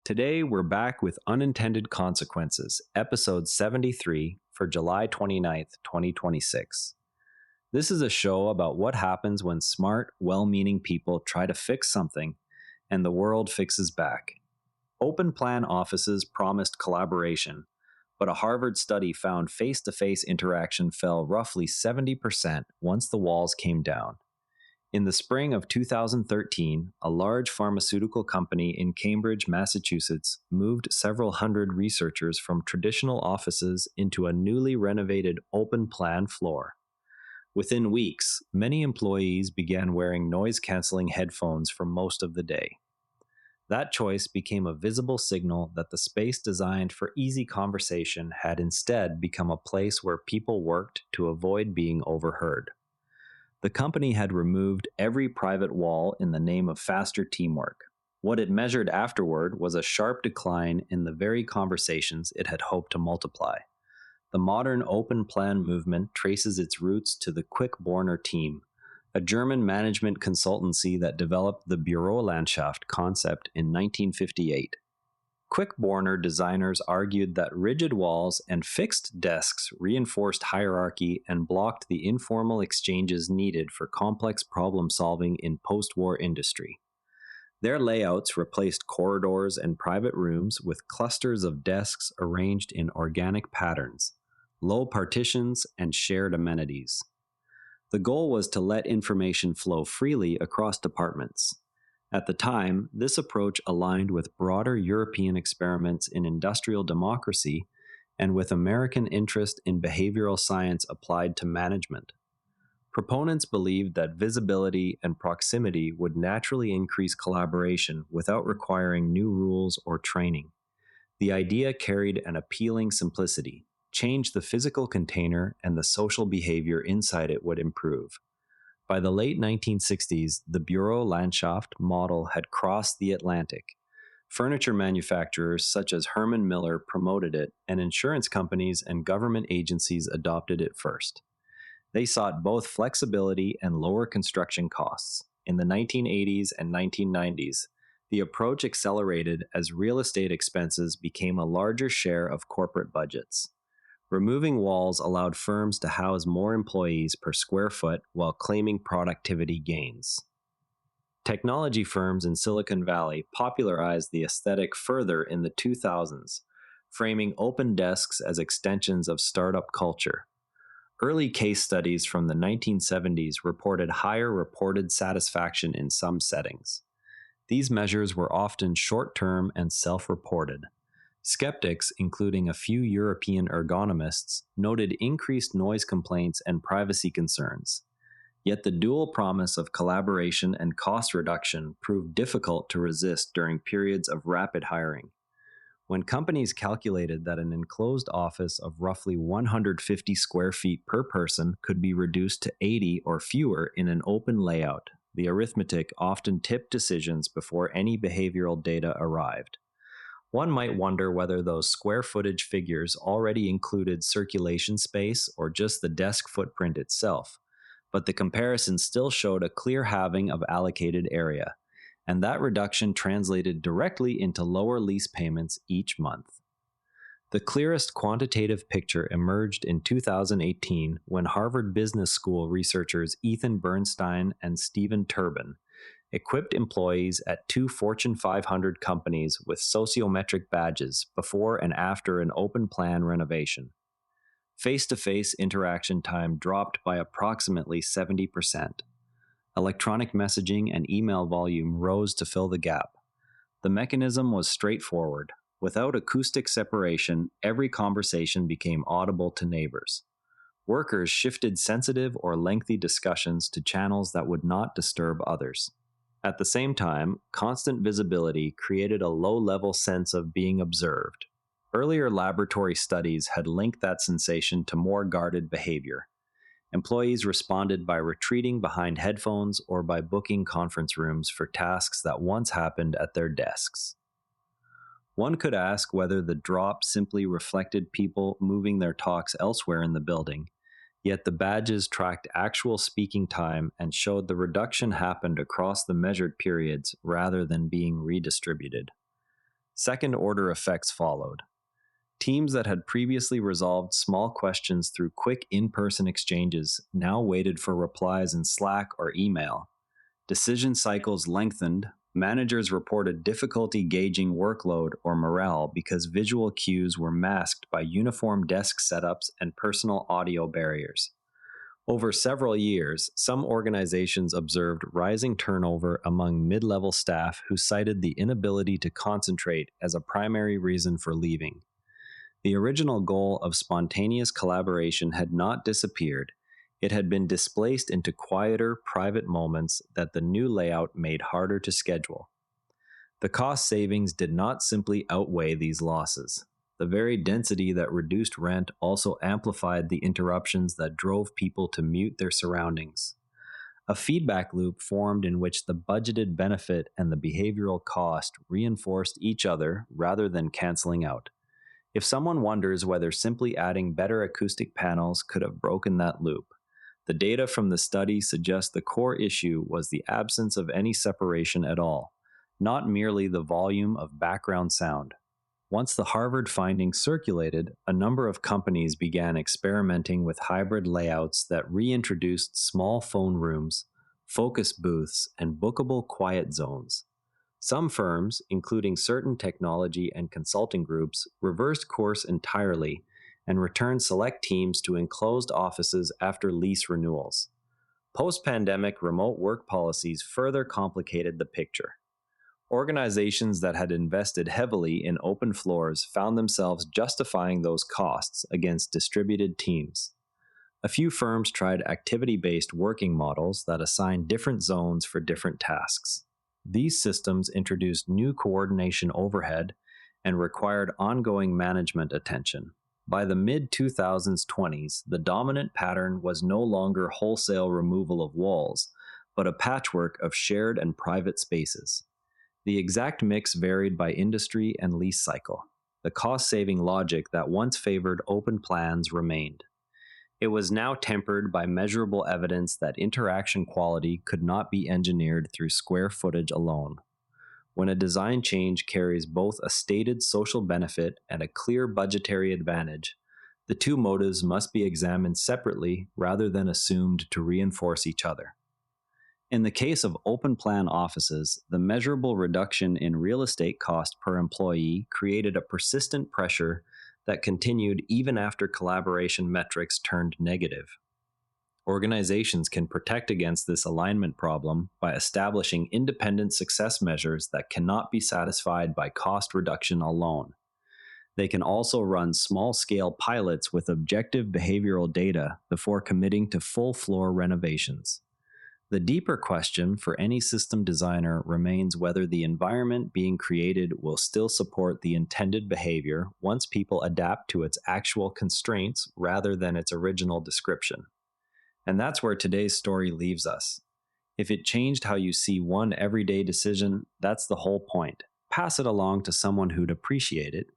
Today, we're back with Unintended Consequences, episode 73 for July 29th, 2026. This is a show about what happens when smart, well meaning people try to fix something and the world fixes back. Open plan offices promised collaboration, but a Harvard study found face to face interaction fell roughly 70% once the walls came down. In the spring of 2013, a large pharmaceutical company in Cambridge, Massachusetts, moved several hundred researchers from traditional offices into a newly renovated open plan floor. Within weeks, many employees began wearing noise-canceling headphones for most of the day. That choice became a visible signal that the space designed for easy conversation had instead become a place where people worked to avoid being overheard. The company had removed every private wall in the name of faster teamwork. What it measured afterward was a sharp decline in the very conversations it had hoped to multiply. The modern open plan movement traces its roots to the Quick-Borner team, a German management consultancy that developed the Bürolandschaft concept in 1958. Quick-Borner designers argued that rigid walls and fixed desks reinforced hierarchy and blocked the informal exchanges needed for complex problem-solving in post-war industry. Their layouts replaced corridors and private rooms with clusters of desks arranged in organic patterns, low partitions, and shared amenities. The goal was to let information flow freely across departments. At the time, this approach aligned with broader European experiments in industrial democracy and with American interest in behavioral science applied to management. Proponents believed that visibility and proximity would naturally increase collaboration without requiring new rules or training. The idea carried an appealing simplicity: change the physical container and the social behavior inside it would improve. By the late 1960s, the Bürolandschaft model had crossed the Atlantic. Furniture manufacturers such as Herman Miller promoted it, and insurance companies and government agencies adopted it first. They sought both flexibility and lower construction costs. In the 1980s and 1990s, the approach accelerated as real estate expenses became a larger share of corporate budgets. Removing walls allowed firms to house more employees per square foot while claiming productivity gains. Technology firms in Silicon Valley popularized the aesthetic further in the 2000s, framing open desks as extensions of startup culture. Early case studies from the 1970s reported higher reported satisfaction in some settings. These measures were often short-term and self-reported. Skeptics, including a few European ergonomists, noted increased noise complaints and privacy concerns. Yet the dual promise of collaboration and cost reduction proved difficult to resist during periods of rapid hiring. When companies calculated that an enclosed office of roughly 150 square feet per person could be reduced to 80 or fewer in an open layout, the arithmetic often tipped decisions before any behavioral data arrived. One might wonder whether those square footage figures already included circulation space or just the desk footprint itself, but the comparison still showed a clear halving of allocated area, and that reduction translated directly into lower lease payments each month. The clearest quantitative picture emerged in 2018 when Harvard Business School researchers Ethan Bernstein and Stephen Turbin equipped employees at two Fortune 500 companies with sociometric badges before and after an open plan renovation. Face-to-face interaction time dropped by approximately 70%. Electronic messaging and email volume rose to fill the gap. The mechanism was straightforward. Without acoustic separation, every conversation became audible to neighbors. Workers shifted sensitive or lengthy discussions to channels that would not disturb others. At the same time, constant visibility created a low-level sense of being observed. Earlier laboratory studies had linked that sensation to more guarded behavior. Employees responded by retreating behind headphones or by booking conference rooms for tasks that once happened at their desks. One could ask whether the drop simply reflected people moving their talks elsewhere in the building, yet the badges tracked actual speaking time and showed the reduction happened across the measured periods rather than being redistributed. Second-order effects followed. Teams that had previously resolved small questions through quick in-person exchanges now waited for replies in Slack or email. Decision cycles lengthened. Managers reported difficulty gauging workload or morale because visual cues were masked by uniform desk setups and personal audio barriers. Over several years, some organizations observed rising turnover among mid-level staff who cited the inability to concentrate as a primary reason for leaving. The original goal of spontaneous collaboration had not disappeared. It had been displaced into quieter, private moments that the new layout made harder to schedule. The cost savings did not simply outweigh these losses. The very density that reduced rent also amplified the interruptions that drove people to mute their surroundings. A feedback loop formed in which the budgeted benefit and the behavioral cost reinforced each other rather than canceling out. If someone wonders whether simply adding better acoustic panels could have broken that loop, the data from the study suggests the core issue was the absence of any separation at all, not merely the volume of background sound. Once the Harvard findings circulated, a number of companies began experimenting with hybrid layouts that reintroduced small phone rooms, focus booths, and bookable quiet zones. Some firms, including certain technology and consulting groups, reversed course entirely and returned select teams to enclosed offices after lease renewals. Post-pandemic remote work policies further complicated the picture. Organizations that had invested heavily in open floors found themselves justifying those costs against distributed teams. A few firms tried activity-based working models that assigned different zones for different tasks. These systems introduced new coordination overhead and required ongoing management attention. By the mid-2020s, the dominant pattern was no longer wholesale removal of walls, but a patchwork of shared and private spaces. The exact mix varied by industry and lease cycle. The cost-saving logic that once favored open plans remained. It was now tempered by measurable evidence that interaction quality could not be engineered through square footage alone. When a design change carries both a stated social benefit and a clear budgetary advantage, the two motives must be examined separately rather than assumed to reinforce each other. In the case of open-plan offices, the measurable reduction in real estate cost per employee created a persistent pressure that continued even after collaboration metrics turned negative. Organizations can protect against this alignment problem by establishing independent success measures that cannot be satisfied by cost reduction alone. They can also run small-scale pilots with objective behavioral data before committing to full-floor renovations. The deeper question for any system designer remains whether the environment being created will still support the intended behavior once people adapt to its actual constraints rather than its original description. And that's where today's story leaves us. If it changed how you see one everyday decision, that's the whole point. Pass it along to someone who'd appreciate it,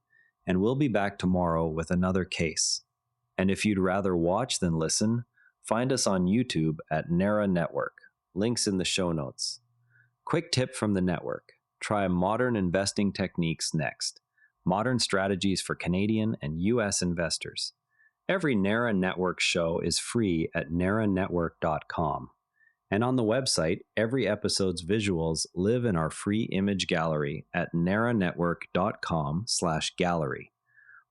and we'll be back tomorrow with another case. And if you'd rather watch than listen, find us on YouTube at NARA Network. Links in the show notes. Quick tip from the network. Try modern investing techniques next. Modern strategies for Canadian and US investors. Every NARA Network show is free at naranetwork.com. And on the website, every episode's visuals live in our free image gallery at naranetwork.com/gallery.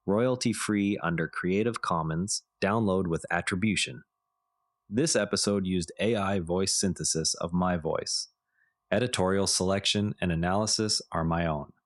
Royalty-free under Creative Commons, download with attribution. This episode used AI voice synthesis of my voice. Editorial selection and analysis are my own.